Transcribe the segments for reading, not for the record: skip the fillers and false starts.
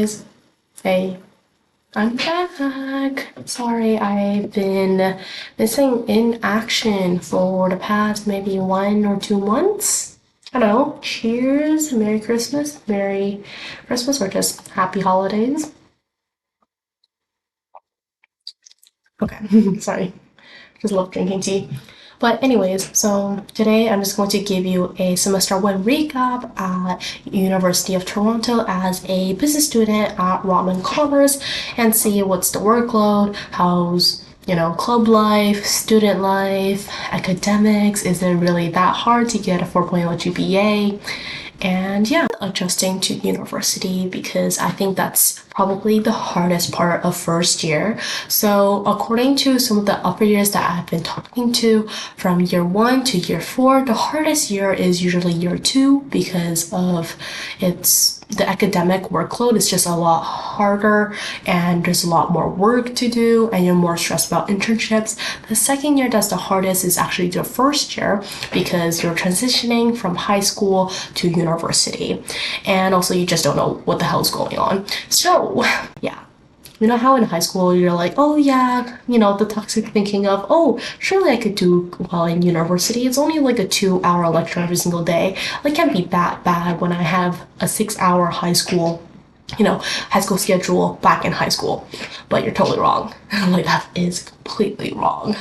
guys. Hey, I'm back. Sorry, I've been missing in action for the past maybe 1 or 2 months. I don't know. Cheers. Merry Christmas. Merry Christmas or just happy holidays. Okay, sorry. Just love drinking tea. But anyways, so today I'm just going to give you a semester one recap at University of Toronto as a business student at Rotman Commerce and see what's the workload, how's club life, student life, academics, is it really that hard to get a 4.0 GPA? And yeah, adjusting to university because I think that's probably the hardest part of first year. So according to some of the upper years that I've been talking to, from year 1 to year 4, the hardest year is usually year 2 because of the academic workload is just a lot harder and there's a lot more work to do and you're more stressed about internships. The second year that's the hardest is actually the first year because you're transitioning from high school to university and also you just don't know what the hell's going on. So yeah. You know how in high school you're like, oh yeah, the toxic thinking of, oh, surely I could do well in university. It's only like a 2-hour lecture every single day. Like, can't be that bad when I have a 6-hour high school schedule back in high school. But you're totally wrong. Like, that is completely wrong.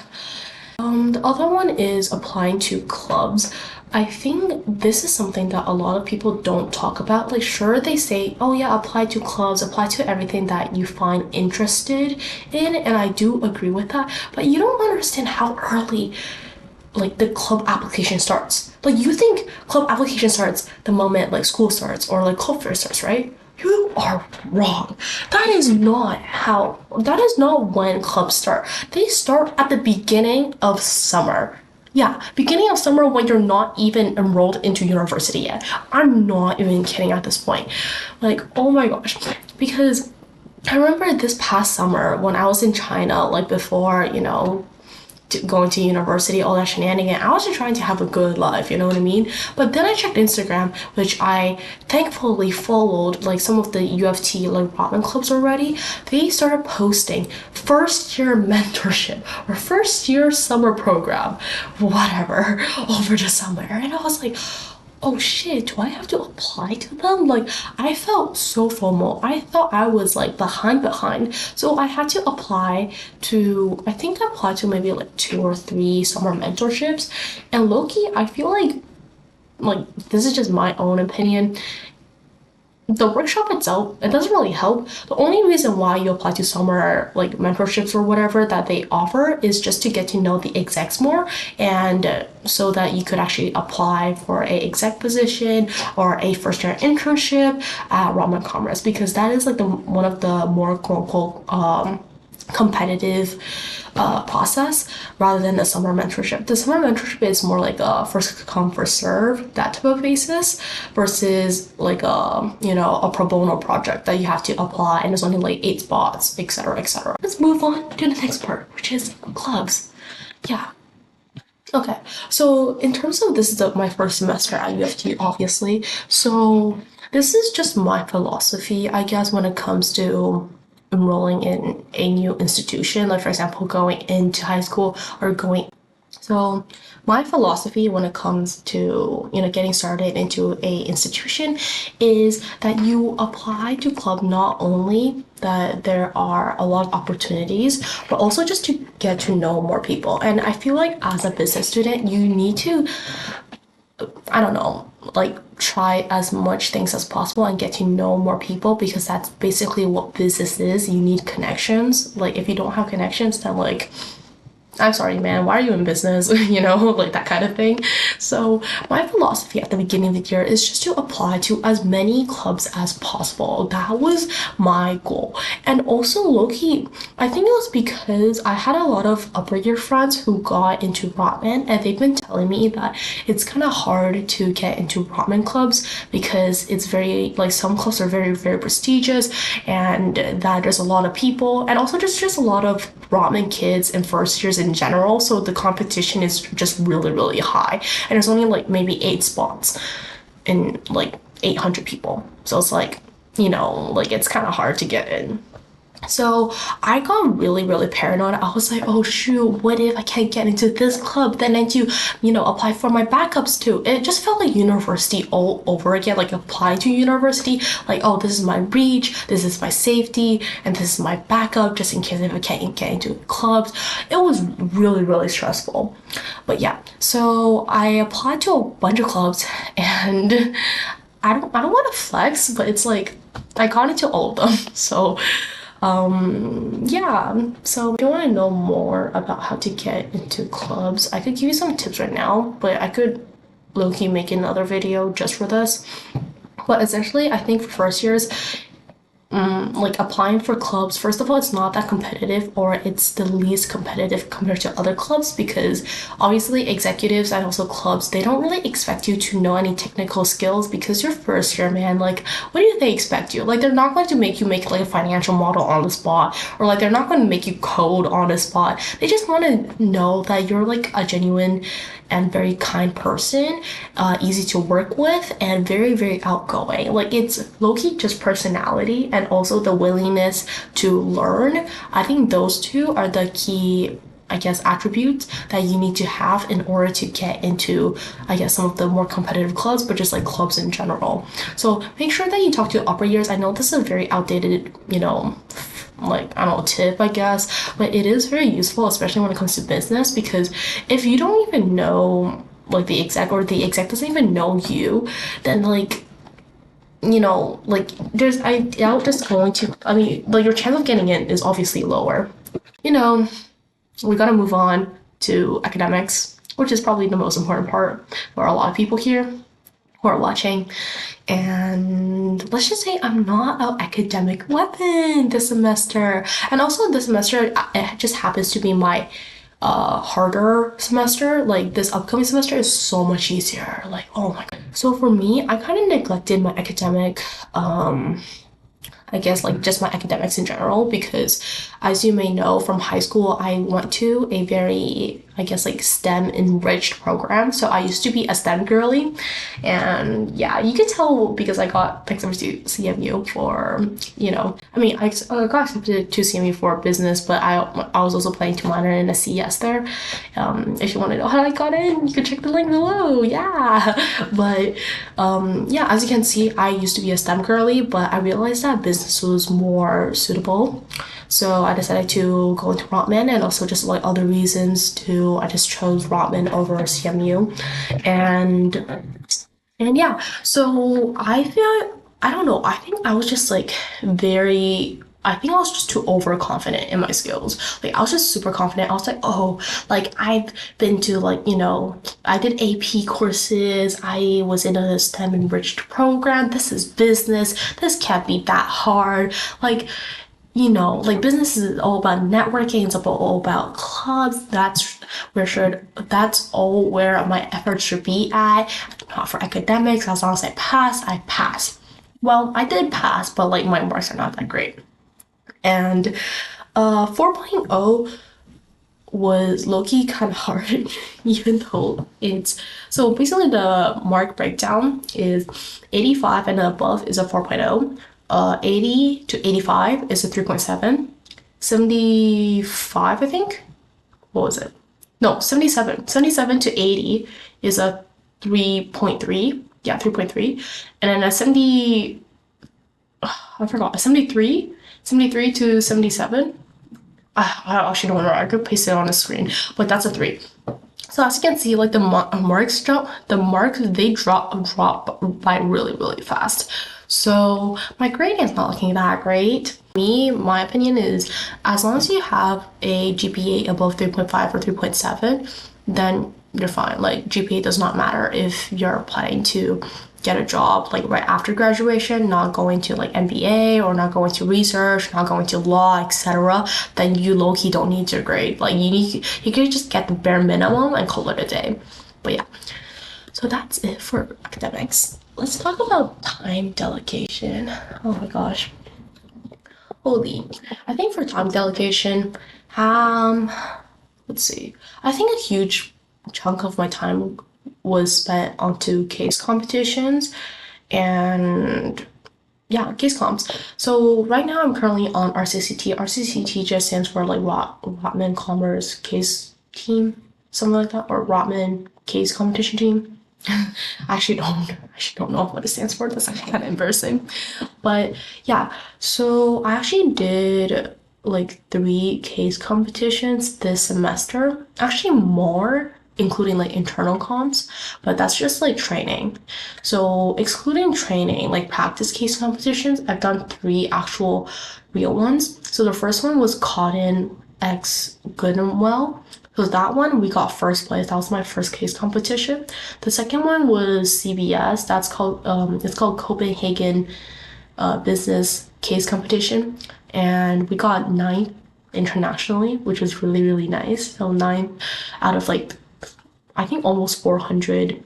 The other one is applying to clubs. I think this is something that a lot of people don't talk about. Like, sure, they say, oh yeah, apply to clubs, apply to everything that you find interested in, and I do agree with that, but you don't understand how early like the club application starts. Like, you think club application starts the moment like school starts or like club fair starts, right? You are wrong. That is not when clubs start. They start at the beginning of summer. Yeah, beginning of summer when you're not even enrolled into university yet. I'm not even kidding at this point. Like, oh my gosh. Because I remember this past summer when I was in China, like before, going to university, all that shenanigan, I was just trying to have a good life, you know what I mean? But then I checked Instagram, which I thankfully followed, like some of the UFT like Rotman clubs already. They started posting first year mentorship or first year summer program, whatever, over the summer. And I was like, oh shit, do I have to apply to them? Like, I felt so FOMO. I thought I was like behind. So I had to apply to, I think I applied to maybe like 2 or 3 summer mentorships. And low-key, I feel like this is just my own opinion. The workshop itself, it doesn't really help. The only reason why you apply to summer like mentorships or whatever that they offer is just to get to know the execs more and so that you could actually apply for a exec position or a first year internship at Rotman Commerce, because that is like one of the more quote unquote competitive process rather than the summer mentorship. The summer mentorship is more like a first come first serve, that type of basis, versus like a pro bono project that you have to apply and there's only like 8 spots, etc., etc. Let's move on to the next part, which is clubs. Yeah. Okay, so in terms of this is my first semester at UFT, obviously. So this is just my philosophy, I guess, when it comes to enrolling in a new institution, like for example going into high school or going. So my philosophy when it comes to getting started into a institution is that you apply to club not only that there are a lot of opportunities, but also just to get to know more people. And I feel like as a business student you need to, I don't know, like try as much things as possible and get to know more people, because that's basically what business is. You need connections. Like, if you don't have connections, then like, I'm sorry, man, why are you in business? Like that kind of thing. So my philosophy at the beginning of the year is just to apply to as many clubs as possible. That was my goal. And also low-key, I think it was because I had a lot of upper year friends who got into Rotman, and they've been telling me that it's kind of hard to get into Rotman clubs because it's very, like, some clubs are very, very prestigious and that there's a lot of people, and also just a lot of Rotman kids in first years in general, so the competition is just really, really high, and there's only like maybe 8 spots in like 800 people, so it's like like it's kind of hard to get in. So I got really, really paranoid. I was like, oh shoot, what if I can't get into this club? Then I do, apply for my backups too. It just felt like university all over again, like applying to university. Like, oh, this is my reach, this is my safety, and this is my backup just in case if I can't get into clubs. It was really, really stressful. But yeah, so I applied to a bunch of clubs and I don't want to flex, but it's like I got into all of them. So yeah, so if you want to know more about how to get into clubs, I could give you some tips right now, but I could low-key make another video just for this. But essentially, I think for first years, like applying for clubs, first of all, it's not that competitive, or it's the least competitive compared to other clubs, because obviously executives and also clubs, they don't really expect you to know any technical skills because you're first year, man. Like, what do they expect you? Like, they're not going to make you make like a financial model on the spot, or like they're not going to make you code on the spot. They just want to know that you're like a genuine and very kind person, easy to work with, and very, very outgoing. Like, it's low-key just personality and also the willingness to learn. I think those two are the key, I guess, attributes that you need to have in order to get into, I guess, some of the more competitive clubs, but just like clubs in general. So make sure that you talk to upper years. I know this is a very outdated, like, I don't know, tip, I guess, but it is very useful, especially when it comes to business, because if you don't even know like the exec, or the exec doesn't even know you, then like, like I doubt just going to, I mean, like your chance of getting in is obviously lower. We gotta move on to academics, which is probably the most important part for a lot of people here who are watching. And let's just say I'm not an academic weapon this semester. And also this semester, it just happens to be my harder semester. Like, this upcoming semester is so much easier. Like, oh my god. So for me, I kind of neglected my academic, I guess, like just my academics in general, because as you may know from high school, I went to a very, I guess, like STEM enriched program. So I used to be a STEM girly, and yeah, you can tell because I got accepted to CMU for, I mean, I got accepted to CMU for business, but I was also planning to minor in a CS there. If you want to know how I got in, you can check the link below. Yeah, but yeah, as you can see, I used to be a STEM girly, but I realized that business was more suitable. So I decided to go into Rotman, and also just like other reasons too, I just chose Rotman over CMU. And yeah, so I don't know, I think I was just like I think I was just too overconfident in my skills. Like, I was just super confident. I was like, oh, like I've been to like, I did AP courses. I was in a STEM enriched program. This is business. This can't be that hard. Like, like business is all about networking. It's all about clubs. That's all where my efforts should be at. Not for academics. As long as I pass. Well, I did pass, but like my marks are not that great. And 4.0 was low-key kind of hard, even though it's, so basically the mark breakdown is 85 and above is a 4.0, 80 to 85 is a 3.7, 75, I think, what was it? No, 77 to 80 is a 3.3, yeah, 3.3, and then a 70, I forgot, a 73 to 77. I actually don't remember. I could paste it on the screen, but that's a 3. So as you can see, like the marks they drop by really, really fast. So my grading is not looking that great. My opinion is, as long as you have a GPA above 3.5 or 3.7, then you're fine. Like, GPA does not matter if you're planning to get a job like right after graduation, not going to like MBA or not going to research, not going to law, etc. Then you low-key don't need your grade. Like, you can just get the bare minimum and call it a day. But yeah, so that's it for academics. Let's talk about time delegation. Oh my gosh, holy. I think for time delegation, let's see, I think a huge chunk of my time was spent onto case competitions, and yeah, case comps. So right now I'm currently on RCCT. RCCT just stands for like Rotman Commerce Case Team, something like that, or Rotman Case Competition Team. I actually don't know what it stands for. That's actually kind of embarrassing. But yeah, so I actually did like 3 case competitions this semester. Actually more, including like internal comps, but that's just like training. So excluding training, like practice case competitions, I've done 3 actual real ones. So the first one was Cotton X Good and Well. So that one we got first place. That was my first case competition. The second one was CBS. It's called Copenhagen business case competition, and we got ninth internationally, which was really really nice. So ninth out of like I think almost 400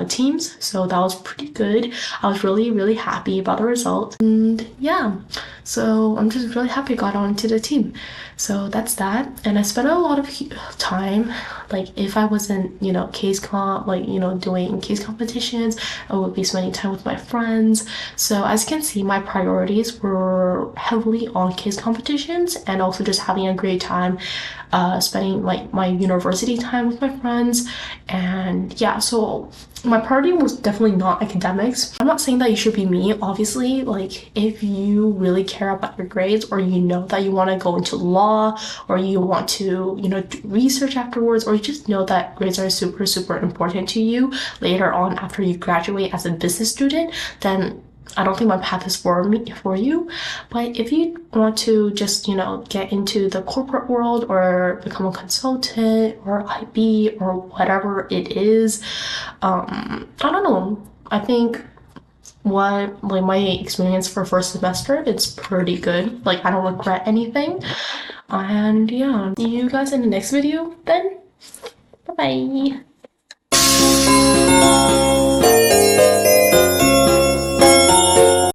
teams, so that was pretty good. I was really really happy about the result, and yeah, so I'm just really happy I got onto the team. So that's that, and I spent a lot of time, like if I wasn't doing case competitions, I would be spending time with my friends. So as you can see, my priorities were heavily on case competitions and also just having a great time, spending like my university time with my friends. And yeah, so my priority was definitely not academics. I'm not saying that you should be me, obviously. Like if you really care about your grades, or you know that you want to go into law, or you want to do research afterwards, or you just know that grades are super super important to you later on after you graduate as a business student, then I don't think my path is for you. But if you want to just, get into the corporate world or become a consultant or IB or whatever it is, I don't know. I think what like my experience for first semester, it's pretty good. Like I don't regret anything. And yeah, see you guys in the next video then. Bye bye.